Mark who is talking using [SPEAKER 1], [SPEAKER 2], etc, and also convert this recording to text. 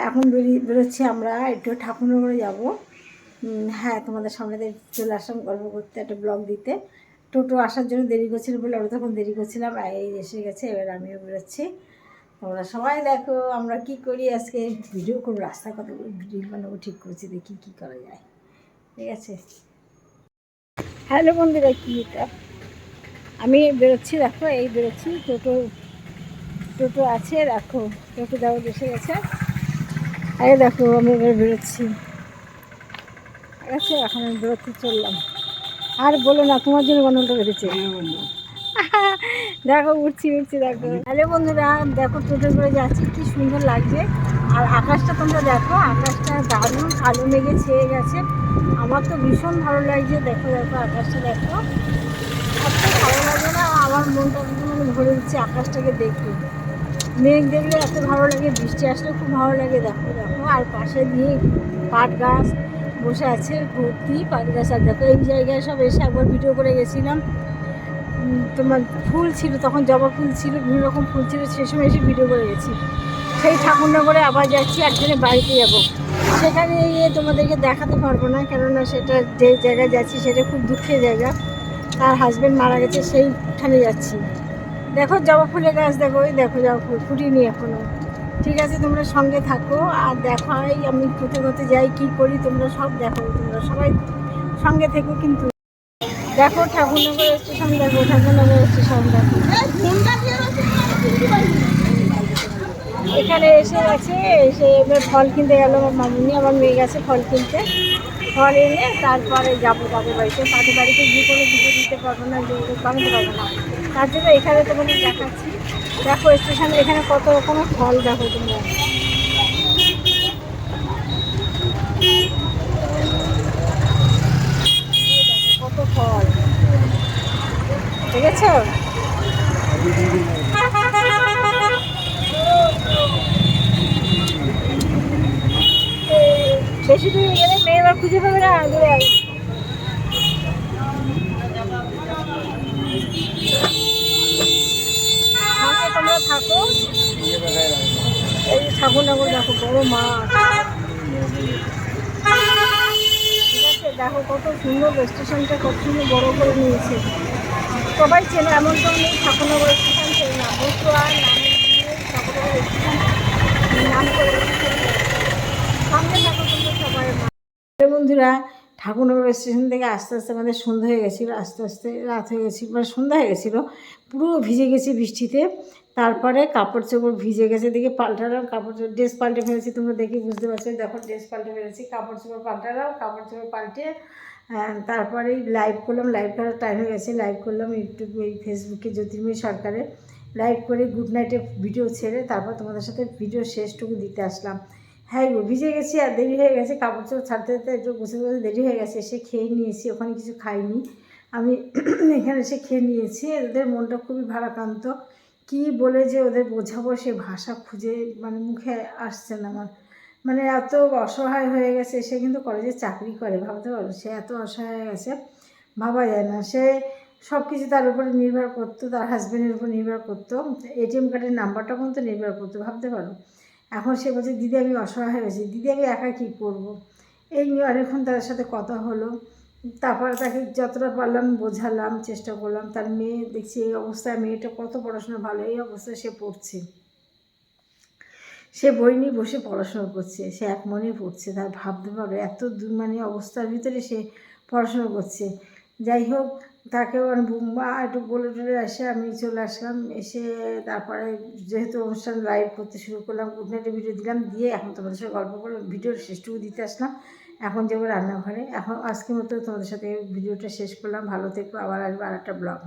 [SPEAKER 1] এখন বেরোচ্ছি আমরা একটু ঠাকুরনগরে যাব। হ্যাঁ, তোমাদের সামনে চলে আসলাম গল্প করতে, একটা ব্লগ দিতে। টোটো আসার জন্য দেরি করছিল বলে ওরা তখন দেরি করছিলাম, এই এসে গেছে। এবার আমিও বেরোচ্ছি। তোমরা সবাই দেখো আমরা কি করি। আজকে ভিডিও করবো, রাস্তার কথা ভিডিও বানাবো ঠিক করছি, দেখি কী করা যায়। ঠিক আছে। হ্যালো বন্ধুরা, কি এটা আমি বেরোচ্ছি, দেখো এই বেরোচ্ছি। টোটো আছে, দেখো টোটো যাওয়া এসে গেছে। আরে দেখো আমি এবার বেরোচ্ছি, ঠিক আছে। এখন আমি বেরোতে চললাম। আর বলো না, তোমার জন্য গন্ডলটা বেঁধেছে। দেখো উঠছি দেখো। হ্যালো বন্ধুরা, দেখো টোটো করে যাচ্ছি, কি সুন্দর লাগছে। আর আকাশটা তোমরা দেখো, আকাশটা দারুণ কালো মেঘে ছেয়ে গেছে। আমার তো ভীষণ ভালো লাগছে। দেখো আকাশটা দেখো, এত ভালো লাগে না, আমার মনটা মানে ভরে দিচ্ছে আকাশটাকে দেখে। মেঘ দেখলে এত ভালো লাগে, বৃষ্টি আসলে খুব ভালো লাগে। দেখো আর পাশে দিয়ে পাট গাছ বসে আছে, ভর্তি পাট গাছ। আর দেখো এই জায়গায় সব এসে একবার ভিডিও করে গেছিলাম। তোমার ফুল ছিল তখন, জবা ফুল ছিল, বিভিন্ন রকম ফুল ছিল, সেই সময় এসে ভিডিও করে গেছি। সেই ঠাকুরনগরে আবার যাচ্ছি, একজনের বাড়িতে যাব। সেখানে গিয়ে তোমাদেরকে দেখাতে পারবো না, কেননা সেটা যে জায়গায় যাচ্ছি সেটা খুব দুঃখের জায়গা। তার হাজব্যান্ড মারা গেছে, সেইখানে যাচ্ছি। দেখো জবা ফুলের গাছ, দেখো ওই দেখো জবা ফুল ফুটিনি এখনো। ঠিক আছে, তোমরা সঙ্গে থাকো আর দেখাই আমি কোথায় যাই, কি করি, তোমরা সব দেখো। তোমরা সবাই সঙ্গে থেকো কিন্তু। দেখো ঠাকুরনগর স্টেশন, দেখো ঠাকুরনগর স্টেশন দেখো। এখানে এসে এবার ফল কিনতে গেল আমার মামুনি, আমার মেয়ে গেছে ফল কিনতে। ফল এনে তারপরে যাবো তাদের বাড়িতে। তাদের বাড়িতে গিয়ে কোনো ভিডিও দিতে পারবো না, বানাতে পারবো না। তার জন্য এখানে তোমাদের দেখাচ্ছি। দেখো স্টেশনে এখানে কত রকমের ফল, দেখো তোমরা কত ফল, ঠিক আছে। বেশি দূরে গেলে মেয়ে আবার খুঁজে পাবে না, দূরে আসবে। তোমরা থাকো। এই ঠাকুরনগর দেখো, বড় মাঠ, ঠিক আছে। দেখো কত সুন্দর স্টেশনটা, কত সুন্দর বড় করে নিয়েছে। সবাই চেনে, এমন তো নেই ঠাকুরনগর স্টেশন চেনে না। বসুয়ার ঠাকুরনগর স্টেশন নাম করে সামনে থাকো তোমরা সবাই। বন্ধুরা, ঠাকুরনগর স্টেশন থেকে আস্তে আস্তে আমাদের সন্ধ্যা হয়ে গেছিলো, আস্তে আস্তে রাত হয়ে গেছিলো, মানে সন্ধ্যা হয়ে গেছিলো। পুরো ভিজে গেছি বৃষ্টিতে। তারপরে কাপড় চোপড় ভিজে গেছে, দেখে পাল্টালাম কাপড় চোপড়, ড্রেস পাল্টে ফেলেছি। তোমরা দেখে বুঝতে পারছো, দেখো ড্রেস পাল্টে ফেলেছি, কাপড় চোপড় পাল্টালাম, কাপড় চোপড় পাল্টে তারপরে লাইভ করলাম। লাইভ করার টাইম হয়ে গেছে, লাইভ করলাম ইউটিউব, এই ফেসবুকে জ্যোতির্ময়ী সরকারের লাইভ করে গুড নাইটে ভিডিও ছেড়ে তারপর তোমাদের সাথে ভিডিও শেষটুকু দিতে আসলাম। হ্যাঁ গো, ভিজে গেছি আর দেরি হয়ে গেছে, কাপড় চোপড় ছাড়তে একটু বসে দেরি হয়ে গেছে। এসে খেয়ে নিয়েছি, ওখানে কিছু খাইনি আমি, এখানে এসে খেয়ে নিয়েছি। ওদের মনটা খুবই ভারাক্রান্ত, কি বলে যে ওদের বোঝাবো সে ভাষা খুঁজে মানে মুখে আসছে না আমার। মানে এত অসহায় হয়ে গেছে। সে কিন্তু কলেজে চাকরি করে, ভাবতে পারো সে এত অসহায় হয়ে গেছে, ভাবা যায় না। সে সব কিছু তার উপরে নির্ভর করতো, তার হাজব্যান্ডের উপর নির্ভর করতো, এটিএম কার্ডের নাম্বারটা পর্যন্ত নির্ভর করতো, ভাবতে পারো। এখন সে বলছে দিদি আমি অসহায় হয়েছি, দিদি আমি একা কী করবো। এই নিয়ে অনেকক্ষণ তাদের সাথে কথা হলো। তারপরে তাকে যতটা পারলাম বোঝালাম, চেষ্টা করলাম। তার মেয়ে দেখছি এই অবস্থায়, মেয়েটা কত পড়াশোনা ভালো, এই অবস্থায় সে পড়ছে। সে বই নিয়ে বসে পড়াশোনা করছে, সে এক মনে পড়ছে। তার ভাবতে পারো এত মানে অবস্থার ভিতরে সে পড়াশোনা করছে। যাই হোক, তাকে একটু বলে টলে আসে আমি চলে আসলাম। এসে তারপরে যেহেতু অনুষ্ঠান লাইভ করতে শুরু করলাম, গুড নাইটে ভিডিও দিলাম, দিয়ে এখন তোমাদের সাথে গল্প করলাম, ভিডিওর শেষটুকু দিতে আসলাম। এখন যাবো রান্নাঘরে। এখন আজকের মতো তোমাদের সাথে ভিডিওটা শেষ করলাম। ভালো থেকো, আবার আসবো আর একটা ব্লগ।